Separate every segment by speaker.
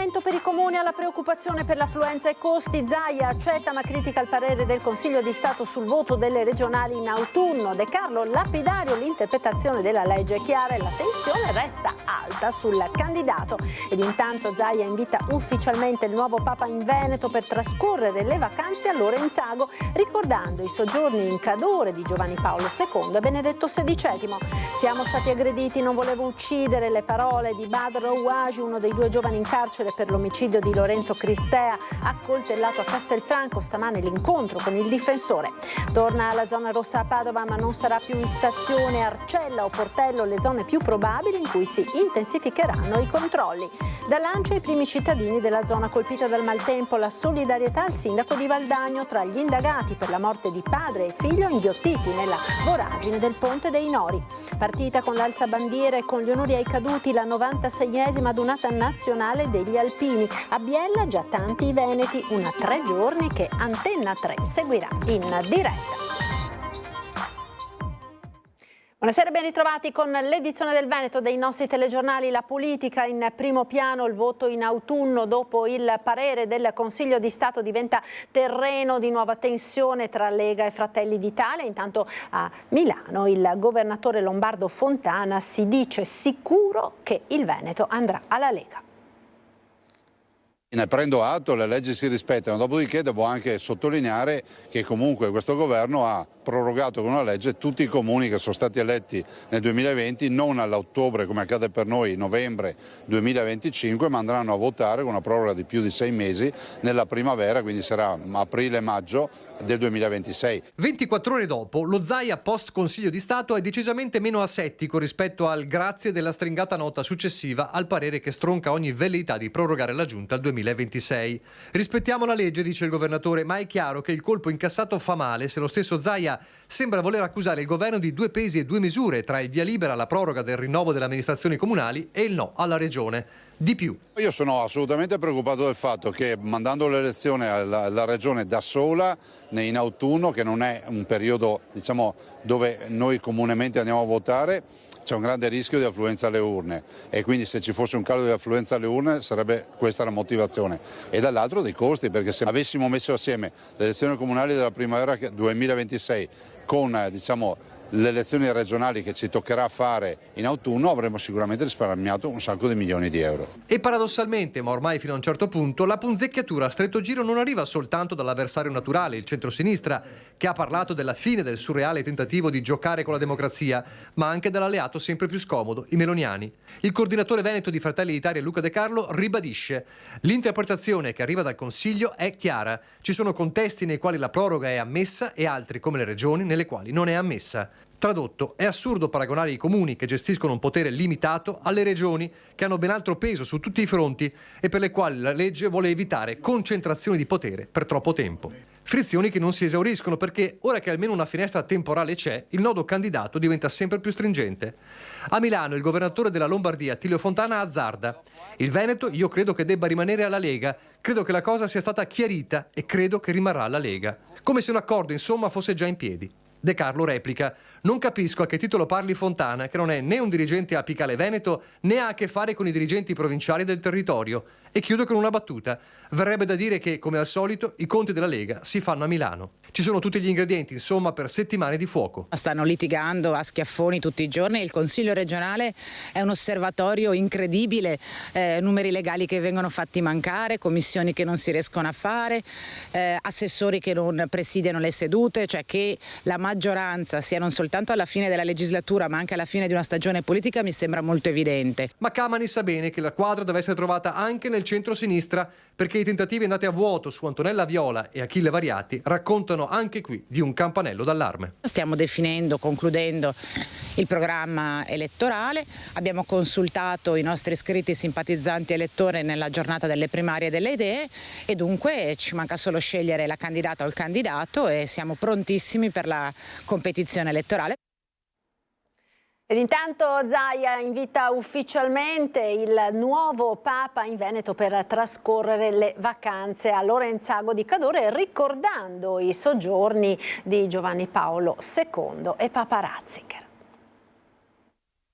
Speaker 1: Spostamento per i comuni alla preoccupazione per l'affluenza e costi. Zaia accetta ma critica il parere del Consiglio di Stato sul voto delle regionali in autunno. De Carlo lapidario, l'interpretazione della legge è chiara e la tensione resta alta sul candidato. Ed intanto Zaia invita ufficialmente il nuovo Papa in Veneto per trascorrere le vacanze a Lorenzago, ricordando i soggiorni in Cadore di Giovanni Paolo II e Benedetto XVI. Siamo stati aggrediti, non volevo uccidere, le parole di Badr Rouaji, uno dei due giovani in carcere per l'omicidio di Lorenzo Cristea, accoltellato a Castelfranco. Stamane l'incontro con il difensore. Torna alla zona rossa a Padova, ma non sarà più in stazione Arcella o Portello le zone più probabili in cui si intensificheranno i controlli. Da Lancia i primi cittadini della zona colpita dal maltempo, la solidarietà al sindaco di Valdagno tra gli indagati per la morte di padre e figlio inghiottiti nella voragine del Ponte dei Nori. Partita con l'alzabandiera e con gli onori ai caduti la 96esima adunata nazionale degli alpini. A Biella già tanti i veneti, una 3 giorni che Antenna 3 seguirà in diretta. Buonasera, ben ritrovati con l'edizione del Veneto dei nostri telegiornali. La politica in primo piano, il voto in autunno dopo il parere del Consiglio di Stato diventa terreno di nuova tensione tra Lega e Fratelli d'Italia. Intanto a Milano il governatore lombardo Fontana si dice sicuro che il Veneto andrà alla Lega.
Speaker 2: Ne prendo atto, le leggi si rispettano, dopodiché devo anche sottolineare che comunque questo governo ha prorogato con una legge tutti i comuni che sono stati eletti nel 2020, non all'ottobre come accade per noi, novembre 2025, ma andranno a votare con una proroga di più di 6 mesi nella primavera, quindi sarà aprile-maggio del 2026.
Speaker 3: 24 ore dopo, lo Zaia post Consiglio di Stato è decisamente meno asettico rispetto al grazie della stringata nota successiva al parere che stronca ogni velleità di prorogare la Giunta al 2026. Rispettiamo la legge, dice il governatore, ma è chiaro che il colpo incassato fa male se lo stesso Zaia sembra voler accusare il governo di 2 pesi e 2 misure tra il via libera alla proroga del rinnovo delle amministrazioni comunali e il no alla regione. Di più.
Speaker 2: Io sono assolutamente preoccupato del fatto che mandando l'elezione alla regione da sola in autunno, che non è un periodo dove noi comunemente andiamo a votare, c'è un grande rischio di affluenza alle urne e quindi se ci fosse un calo di affluenza alle urne sarebbe questa la motivazione. E dall'altro dei costi, perché se avessimo messo assieme le elezioni comunali della primavera 2026 con le elezioni regionali che ci toccherà fare in autunno, avremmo sicuramente risparmiato un sacco di milioni di euro.
Speaker 3: E paradossalmente, ma ormai fino a un certo punto, la punzecchiatura a stretto giro non arriva soltanto dall'avversario naturale, il centrosinistra, che ha parlato della fine del surreale tentativo di giocare con la democrazia, ma anche dall'alleato sempre più scomodo, i meloniani. Il coordinatore veneto di Fratelli d'Italia, Luca De Carlo, ribadisce: l'interpretazione che arriva dal Consiglio è chiara. Ci sono contesti nei quali la proroga è ammessa e altri, come le regioni, nelle quali non è ammessa. Tradotto, è assurdo paragonare i comuni che gestiscono un potere limitato alle regioni che hanno ben altro peso su tutti i fronti e per le quali la legge vuole evitare concentrazioni di potere per troppo tempo. Frizioni che non si esauriscono perché, ora che almeno una finestra temporale c'è, il nodo candidato diventa sempre più stringente. A Milano il governatore della Lombardia, Attilio Fontana, azzarda: il Veneto io credo che debba rimanere alla Lega, credo che la cosa sia stata chiarita e credo che rimarrà alla Lega. Come se un accordo, insomma, fosse già in piedi. De Carlo replica: non capisco a che titolo parli Fontana, che non è né un dirigente apicale veneto né ha a che fare con i dirigenti provinciali del territorio. E chiudo con una battuta: verrebbe da dire che, come al solito, i conti della Lega si fanno a Milano. Ci sono tutti gli ingredienti, insomma, per settimane di fuoco.
Speaker 4: Stanno litigando a schiaffoni tutti i giorni. Il Consiglio regionale è un osservatorio incredibile, numeri legali che vengono fatti mancare, commissioni che non si riescono a fare, assessori che non presidiano le sedute, cioè che la maggioranza sia non soltanto alla fine della legislatura ma anche alla fine di una stagione politica mi sembra molto evidente.
Speaker 3: Ma Camani sa bene che la quadra deve essere trovata anche nel centro-sinistra, perché i tentativi andati a vuoto su Antonella Viola e Achille Variati raccontano anche qui di un campanello d'allarme.
Speaker 4: Stiamo definendo, concludendo il programma elettorale, abbiamo consultato i nostri iscritti, simpatizzanti elettori nella giornata delle primarie delle idee e dunque ci manca solo scegliere la candidata o il candidato e siamo prontissimi per la competizione elettorale.
Speaker 1: Ed intanto Zaia invita ufficialmente il nuovo Papa in Veneto per trascorrere le vacanze a Lorenzago di Cadore, ricordando i soggiorni di Giovanni Paolo II e Papa Ratzinger.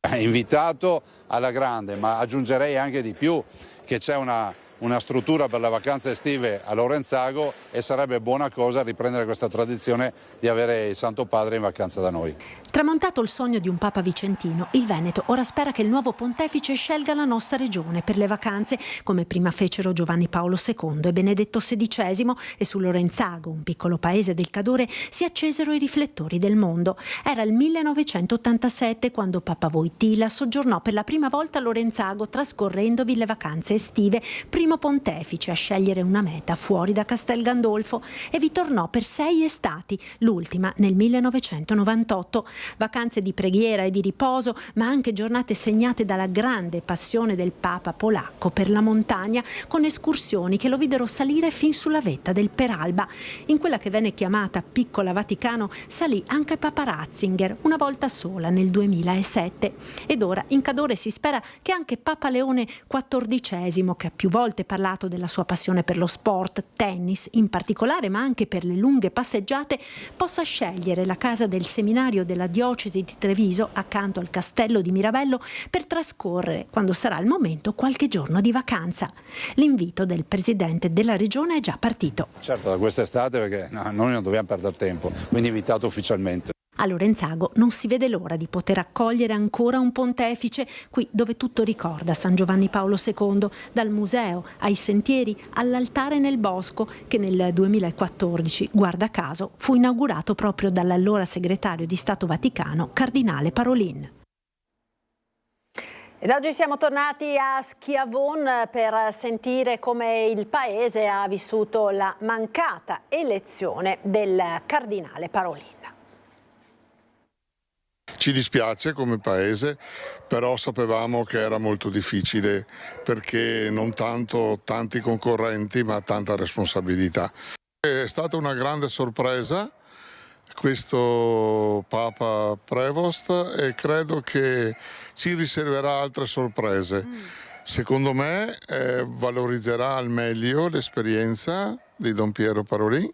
Speaker 2: È invitato alla grande, ma aggiungerei anche di più, che c'è una una struttura per le vacanze estive a Lorenzago e sarebbe buona cosa riprendere questa tradizione di avere il Santo Padre in vacanza da noi.
Speaker 1: Tramontato il sogno di un Papa vicentino, il Veneto ora spera che il nuovo pontefice scelga la nostra regione per le vacanze, come prima fecero Giovanni Paolo II e Benedetto XVI, e su Lorenzago, un piccolo paese del Cadore, si accesero i riflettori del mondo. Era il 1987 quando Papa Wojtyla soggiornò per la prima volta a Lorenzago, trascorrendovi le vacanze estive, primo pontefice a scegliere una meta fuori da Castel Gandolfo, e vi tornò per 6 estati, l'ultima nel 1998. Vacanze di preghiera e di riposo, ma anche giornate segnate dalla grande passione del Papa polacco per la montagna, con escursioni che lo videro salire fin sulla vetta del Peralba. In quella che venne chiamata Piccola Vaticano salì anche Papa Ratzinger, una volta sola nel 2007. Ed ora in Cadore si spera che anche Papa Leone XIV, che ha più volte parlato della sua passione per lo sport, tennis in particolare, ma anche per le lunghe passeggiate, possa scegliere la casa del seminario della diocesi di Treviso accanto al castello di Mirabello per trascorrere, quando sarà il momento, qualche giorno di vacanza. L'invito del presidente della regione è già partito.
Speaker 2: Certo, da quest'estate, perché noi non dobbiamo perdere tempo, quindi invitato ufficialmente.
Speaker 1: A Lorenzago non si vede l'ora di poter accogliere ancora un pontefice, qui dove tutto ricorda San Giovanni Paolo II, dal museo ai sentieri all'altare nel bosco, che nel 2014, guarda caso, fu inaugurato proprio dall'allora segretario di Stato Vaticano, Cardinale Parolin. Ed oggi siamo tornati a Schiavon per sentire come il Paese ha vissuto la mancata elezione del Cardinale Parolin.
Speaker 5: Ci dispiace come Paese, però sapevamo che era molto difficile perché non tanto tanti concorrenti ma tanta responsabilità. È stata una grande sorpresa questo Papa Prevost e credo che ci riserverà altre sorprese. Secondo me valorizzerà al meglio l'esperienza di Don Piero Parolin,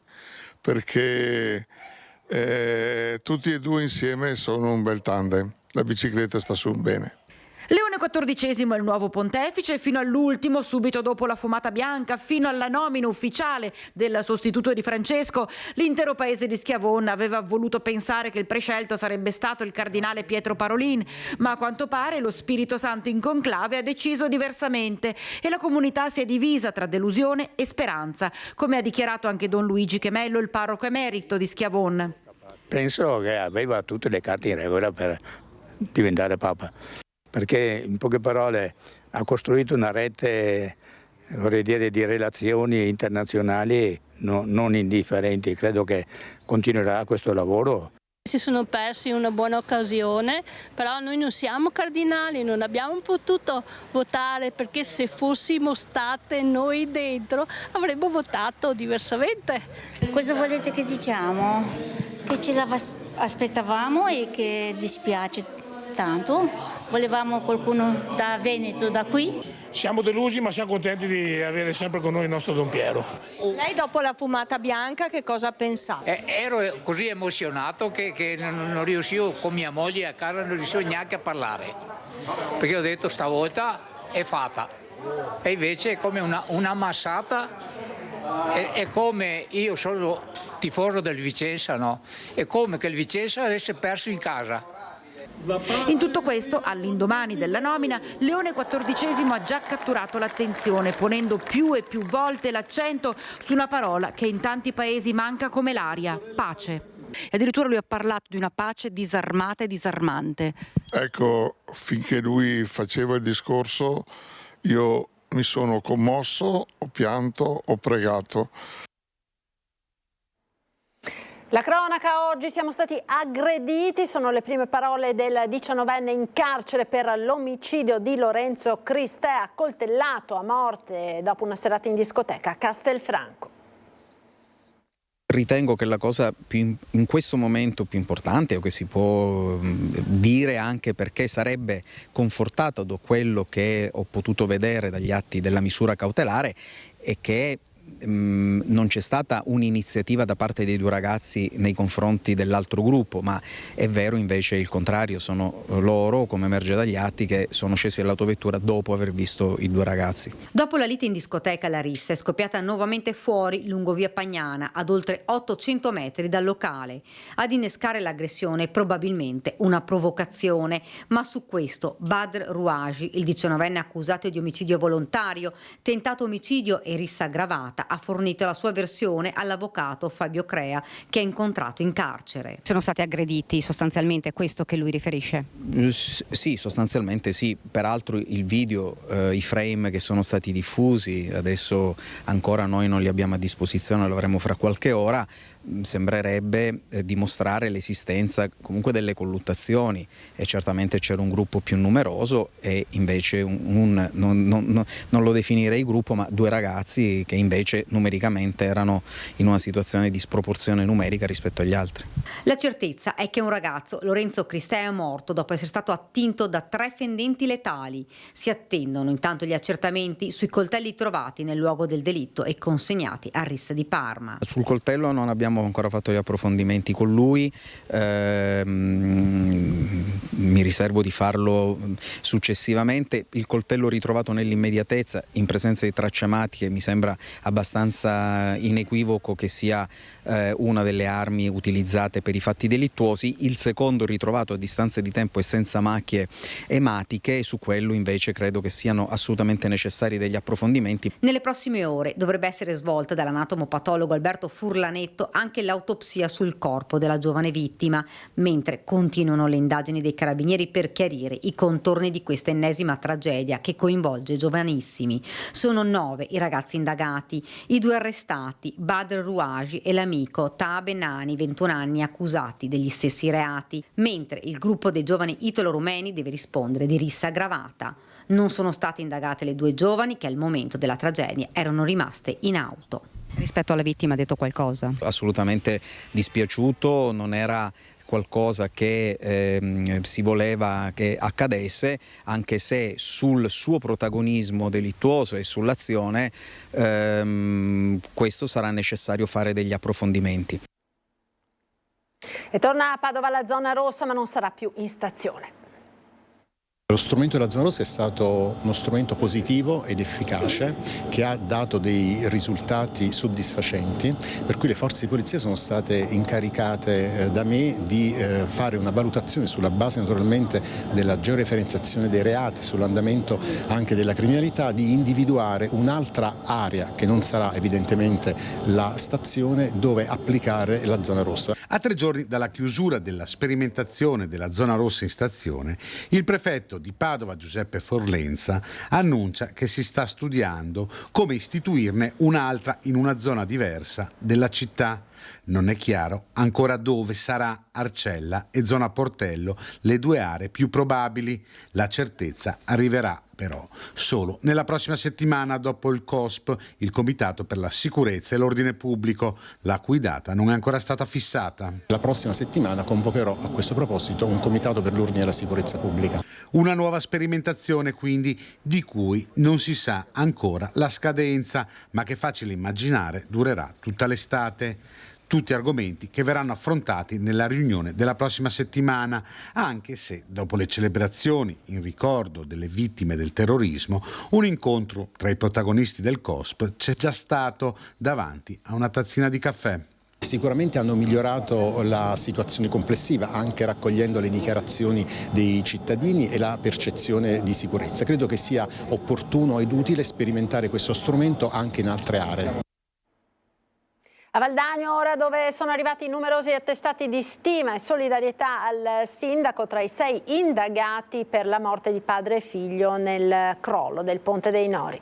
Speaker 5: perché tutti e due insieme sono un bel tandem, la bicicletta sta su bene.
Speaker 6: Leone XIV è il nuovo pontefice fino all'ultimo, subito dopo la fumata bianca, fino alla nomina ufficiale del sostituto di Francesco. L'intero paese di Schiavon aveva voluto pensare che il prescelto sarebbe stato il cardinale Pietro Parolin, ma a quanto pare lo Spirito Santo in conclave ha deciso diversamente e la comunità si è divisa tra delusione e speranza, come ha dichiarato anche Don Luigi Chemello, il parroco emerito di Schiavon.
Speaker 7: Penso che aveva tutte le carte in regola per diventare Papa, perché in poche parole ha costruito una rete, vorrei dire, di relazioni internazionali non indifferenti. Credo che continuerà questo lavoro.
Speaker 8: Si sono persi una buona occasione, però noi non siamo cardinali, non abbiamo potuto votare, perché se fossimo state noi dentro avremmo votato diversamente.
Speaker 9: Cosa volete che diciamo? Che ce l'aspettavamo e che dispiace tanto. Volevamo qualcuno da Veneto, da qui.
Speaker 10: Siamo delusi, ma siamo contenti di avere sempre con noi il nostro Don Piero.
Speaker 11: Lei dopo la fumata bianca che cosa ha pensato?
Speaker 12: Ero così emozionato che non riuscivo, con mia moglie a casa non riuscivo neanche a parlare, perché ho detto stavolta è fatta, e invece è come una massata, è come io sono tifoso del Vicenza, no? È come che il Vicenza avesse perso in casa.
Speaker 6: In tutto questo, all'indomani della nomina, Leone XIV ha già catturato l'attenzione, ponendo più e più volte l'accento su una parola che in tanti paesi manca come l'aria: pace.
Speaker 13: E addirittura lui ha parlato di una pace disarmata e disarmante.
Speaker 5: Ecco, finché lui faceva il discorso io mi sono commosso, ho pianto, ho pregato.
Speaker 1: La cronaca oggi: siamo stati aggrediti, sono le prime parole del 19enne in carcere per l'omicidio di Lorenzo Cristè, accoltellato a morte dopo una serata in discoteca a Castelfranco.
Speaker 14: Ritengo che la cosa in questo momento più importante, o che si può dire anche perché sarebbe confortato da quello che ho potuto vedere dagli atti della misura cautelare, è che non c'è stata un'iniziativa da parte dei due ragazzi nei confronti dell'altro gruppo, ma è vero invece il contrario, sono loro, come emerge dagli atti, che sono scesi dall'autovettura dopo aver visto i due ragazzi.
Speaker 15: Dopo la lite in discoteca, la rissa è scoppiata nuovamente fuori lungo via Pagnana, ad oltre 800 metri dal locale. Ad innescare l'aggressione probabilmente una provocazione, ma su questo Badr Rouaji, il 19enne accusato di omicidio volontario, tentato omicidio e rissa aggravata, ha fornito la sua versione all'avvocato Fabio Crea, che ha incontrato in carcere.
Speaker 13: Sono stati aggrediti, sostanzialmente è questo che lui riferisce?
Speaker 14: Sì, sostanzialmente sì. Peraltro il video, i frame che sono stati diffusi, adesso ancora noi non li abbiamo a disposizione, lo avremo fra qualche ora, sembrerebbe dimostrare l'esistenza comunque delle colluttazioni, e certamente c'era un gruppo più numeroso e invece non lo definirei gruppo, ma due ragazzi che invece numericamente erano in una situazione di sproporzione numerica rispetto agli altri.
Speaker 15: La certezza è che un ragazzo, Lorenzo Cristea, è morto dopo essere stato attinto da 3 fendenti letali. Si attendono intanto gli accertamenti sui coltelli trovati nel luogo del delitto e consegnati al RIS di Parma.
Speaker 14: Sul coltello non abbiamo ancora fatto gli approfondimenti con lui, mi riservo di farlo successivamente. Il coltello ritrovato nell'immediatezza in presenza di tracciamatiche mi sembra abbastanza inequivoco che sia una delle armi utilizzate per i fatti delittuosi. Il secondo ritrovato a distanza di tempo e senza macchie ematiche, e su quello invece credo che siano assolutamente necessari degli approfondimenti.
Speaker 15: Nelle prossime ore dovrebbe essere svolta dall'anatomopatologo Alberto Furlanetto anche l'autopsia sul corpo della giovane vittima, mentre continuano le indagini dei carabinieri per chiarire i contorni di questa ennesima tragedia che coinvolge giovanissimi. Sono 9 i ragazzi indagati, i 2 arrestati, Badr Rouaji e l'amico Taha Benani, 21 anni, accusati degli stessi reati, mentre il gruppo dei giovani italo-rumeni deve rispondere di rissa aggravata. Non sono state indagate le 2 giovani che al momento della tragedia erano rimaste in auto.
Speaker 13: Rispetto alla vittima ha detto qualcosa?
Speaker 14: Assolutamente dispiaciuto, non era qualcosa che si voleva che accadesse, anche se sul suo protagonismo delittuoso e sull'azione questo sarà necessario fare degli approfondimenti.
Speaker 1: E torna a Padova la zona rossa, ma non sarà più in stazione.
Speaker 16: Lo strumento della zona rossa è stato uno strumento positivo ed efficace che ha dato dei risultati soddisfacenti, per cui le forze di polizia sono state incaricate da me di fare una valutazione sulla base naturalmente della georeferenziazione dei reati, sull'andamento anche della criminalità, di individuare un'altra area che non sarà evidentemente la stazione dove applicare la zona rossa.
Speaker 17: A 3 giorni dalla chiusura della sperimentazione della zona rossa in stazione, il prefetto di Padova Giuseppe Forlenza annuncia che si sta studiando come istituirne un'altra in una zona diversa della città. Non è chiaro ancora dove sarà Arcella e zona Portello, le 2 aree più probabili. La certezza arriverà però solo nella prossima settimana, dopo il COSP, il Comitato per la Sicurezza e l'Ordine Pubblico, la cui data non è ancora stata fissata.
Speaker 16: La prossima settimana convocherò a questo proposito un Comitato per l'Ordine e la Sicurezza Pubblica.
Speaker 17: Una nuova sperimentazione quindi di cui non si sa ancora la scadenza, ma che è facile immaginare durerà tutta l'estate. Tutti argomenti che verranno affrontati nella riunione della prossima settimana, anche se dopo le celebrazioni in ricordo delle vittime del terrorismo, un incontro tra i protagonisti del COSP c'è già stato davanti a una tazzina di caffè.
Speaker 16: Sicuramente hanno migliorato la situazione complessiva, anche raccogliendo le dichiarazioni dei cittadini e la percezione di sicurezza. Credo che sia opportuno ed utile sperimentare questo strumento anche in altre aree.
Speaker 1: A Valdagno ora, dove sono arrivati numerosi attestati di stima e solidarietà al sindaco tra i 6 indagati per la morte di padre e figlio nel crollo del Ponte dei Nori.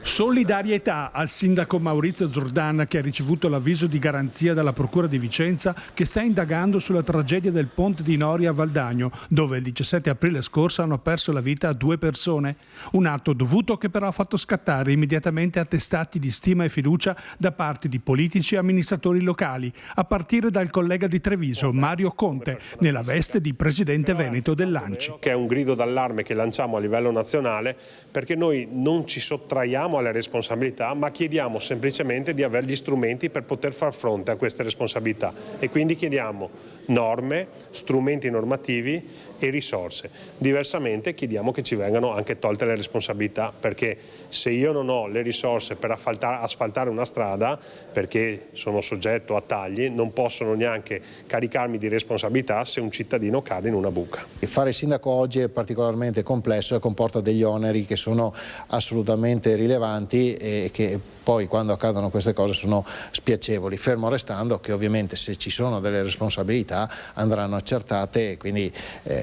Speaker 18: Solidarietà al sindaco Maurizio Zordan, che ha ricevuto l'avviso di garanzia dalla Procura di Vicenza, che sta indagando sulla tragedia del Ponte di Nori a Valdagno, dove il 17 aprile scorso hanno perso la vita 2 persone. Un atto dovuto che però ha fatto scattare immediatamente attestati di stima e fiducia da parte di politici e amministratori locali, a partire dal collega di Treviso, Mario Conte, nella veste di presidente veneto dell'ANCI.
Speaker 19: Che è un grido d'allarme che lanciamo a livello nazionale, perché noi non ci sottraiamo chiediamo alle responsabilità, ma chiediamo semplicemente di avere gli strumenti per poter far fronte a queste responsabilità, e quindi chiediamo norme, strumenti normativi e risorse. Diversamente chiediamo che ci vengano anche tolte le responsabilità, perché se io non ho le risorse per asfaltare una strada, perché sono soggetto a tagli, non possono neanche caricarmi di responsabilità se un cittadino cade in una buca.
Speaker 16: Fare il sindaco oggi è particolarmente complesso e comporta degli oneri che sono assolutamente rilevanti e che poi quando accadono queste cose sono spiacevoli, fermo restando che ovviamente se ci sono delle responsabilità andranno accertate e quindi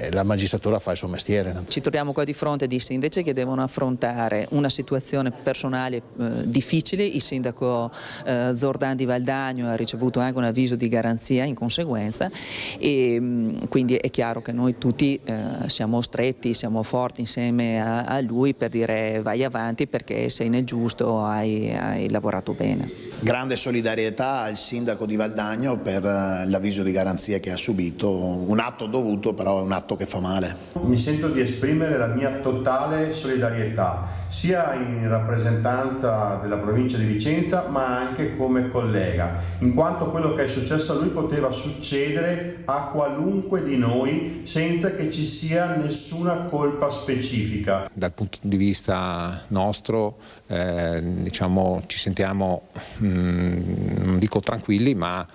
Speaker 16: la magistratura fa il suo mestiere.
Speaker 20: Ci troviamo qua di fronte di sindaci che devono affrontare una situazione personale difficile. Il sindaco Zordan di Valdagno ha ricevuto anche un avviso di garanzia in conseguenza, e quindi è chiaro che noi tutti siamo stretti, siamo forti insieme a lui per dire vai avanti perché sei nel giusto, hai lavorato bene.
Speaker 21: Grande solidarietà al sindaco di Valdagno per l'avviso di garanzia che ha subito, un atto dovuto però è un atto che fa male.
Speaker 22: Mi sento di esprimere la mia totale solidarietà, sia in rappresentanza della provincia di Vicenza ma anche come collega, in quanto quello che è successo a lui poteva succedere a qualunque di noi senza che ci sia nessuna colpa specifica.
Speaker 23: Dal punto di vista nostro diciamo, ci sentiamo non dico tranquilli ma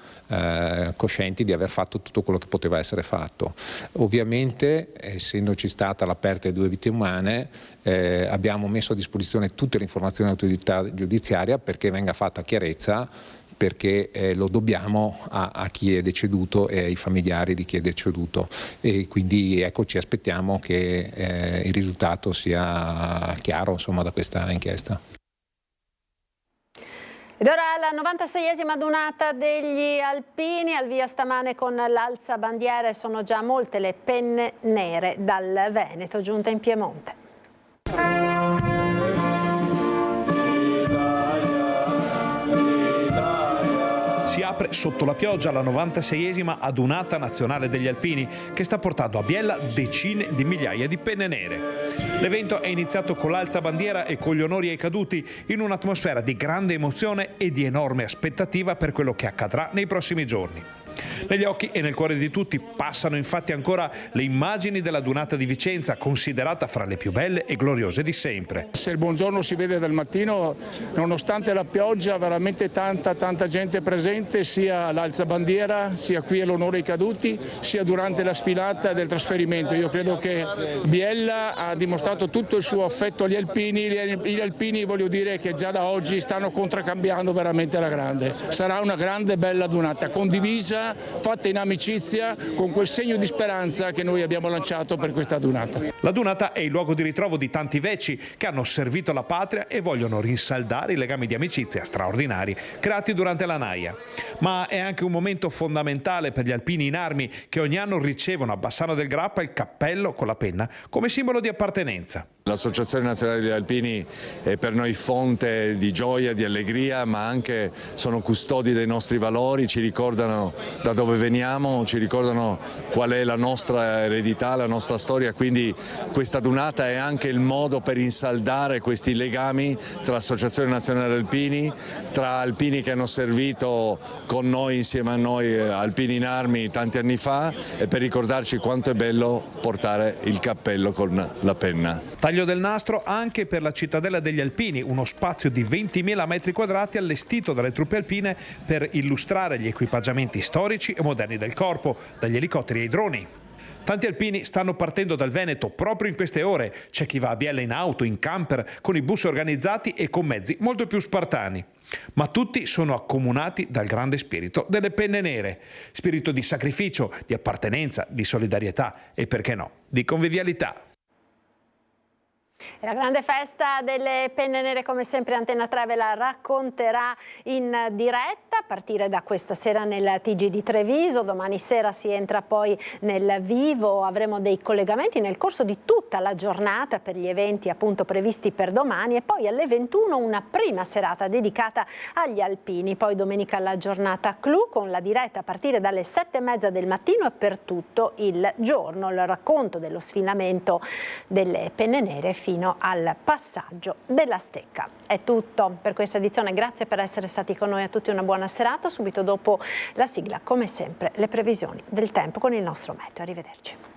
Speaker 23: coscienti di aver fatto tutto quello che poteva essere fatto. Ovviamente, essendoci stata la perdita di 2 vite umane, abbiamo messo a disposizione tutte le informazioni dell'autorità giudiziaria perché venga fatta chiarezza, perché lo dobbiamo a chi è deceduto e ai familiari di chi è deceduto, e quindi ecco, ci aspettiamo che il risultato sia chiaro, insomma, da questa inchiesta.
Speaker 1: Ed ora la 96esima adunata degli alpini, al via stamane con l'alzabandiera, e sono già molte le penne nere dal Veneto giunte in Piemonte.
Speaker 24: Si apre sotto la pioggia la 96esima adunata nazionale degli alpini, che sta portando a Biella decine di migliaia di penne nere. L'evento è iniziato con l'alzabandiera e con gli onori ai caduti, in un'atmosfera di grande emozione e di enorme aspettativa per quello che accadrà nei prossimi giorni. Negli occhi e nel cuore di tutti passano infatti ancora le immagini dell'adunata di Vicenza, considerata fra le più belle e gloriose di sempre.
Speaker 25: Se il buongiorno si vede dal mattino, nonostante la pioggia, veramente tanta gente presente, sia all'alzabandiera, sia qui all'onore ai caduti, sia durante la sfilata del trasferimento. Io credo che Biella ha dimostrato tutto il suo affetto agli alpini. Gli alpini, voglio dire, che già da oggi stanno contraccambiando veramente alla grande. Sarà una grande bella adunata, condivisa, fatta in amicizia, con quel segno di speranza che noi abbiamo lanciato per questa adunata.
Speaker 24: La dunata è il luogo di ritrovo di tanti veci che hanno servito la patria e vogliono rinsaldare i legami di amicizia straordinari creati durante la Naia. Ma è anche un momento fondamentale per gli alpini in armi, che ogni anno ricevono a Bassano del Grappa il cappello con la penna come simbolo di appartenenza.
Speaker 26: L'Associazione Nazionale degli Alpini è per noi fonte di gioia, di allegria, ma anche sono custodi dei nostri valori, ci ricordano da dove veniamo, ci ricordano qual è la nostra eredità, la nostra storia, quindi questa adunata è anche il modo per insaldare questi legami tra l'Associazione Nazionale Alpini, tra alpini che hanno servito con noi, insieme a noi, alpini in armi tanti anni fa, e per ricordarci quanto è bello portare il cappello con la penna.
Speaker 24: Taglio del nastro anche per la Cittadella degli Alpini, uno spazio di 20.000 metri quadrati allestito dalle truppe alpine per illustrare gli equipaggiamenti storici e moderni del corpo, dagli elicotteri ai droni. Tanti alpini stanno partendo dal Veneto proprio in queste ore. C'è chi va a Biella in auto, in camper, con i bus organizzati e con mezzi molto più spartani. Ma tutti sono accomunati dal grande spirito delle penne nere, spirito di sacrificio, di appartenenza, di solidarietà e, perché no, di convivialità.
Speaker 1: La grande festa delle penne nere, come sempre Antena 3 ve la racconterà in diretta a partire da questa sera nel TG di Treviso. Domani sera si entra poi nel vivo, avremo dei collegamenti nel corso di tutta la giornata per gli eventi appunto previsti per domani, e poi alle 21 una prima serata dedicata agli alpini. Poi domenica la giornata clou con la diretta a partire dalle 7:30 del mattino e per tutto il giorno. Il racconto dello sfinamento delle penne nere fino al passaggio della stecca. È tutto per questa edizione, grazie per essere stati con noi, a tutti una buona serata. Subito dopo la sigla, come sempre, le previsioni del tempo con il nostro meteo. Arrivederci.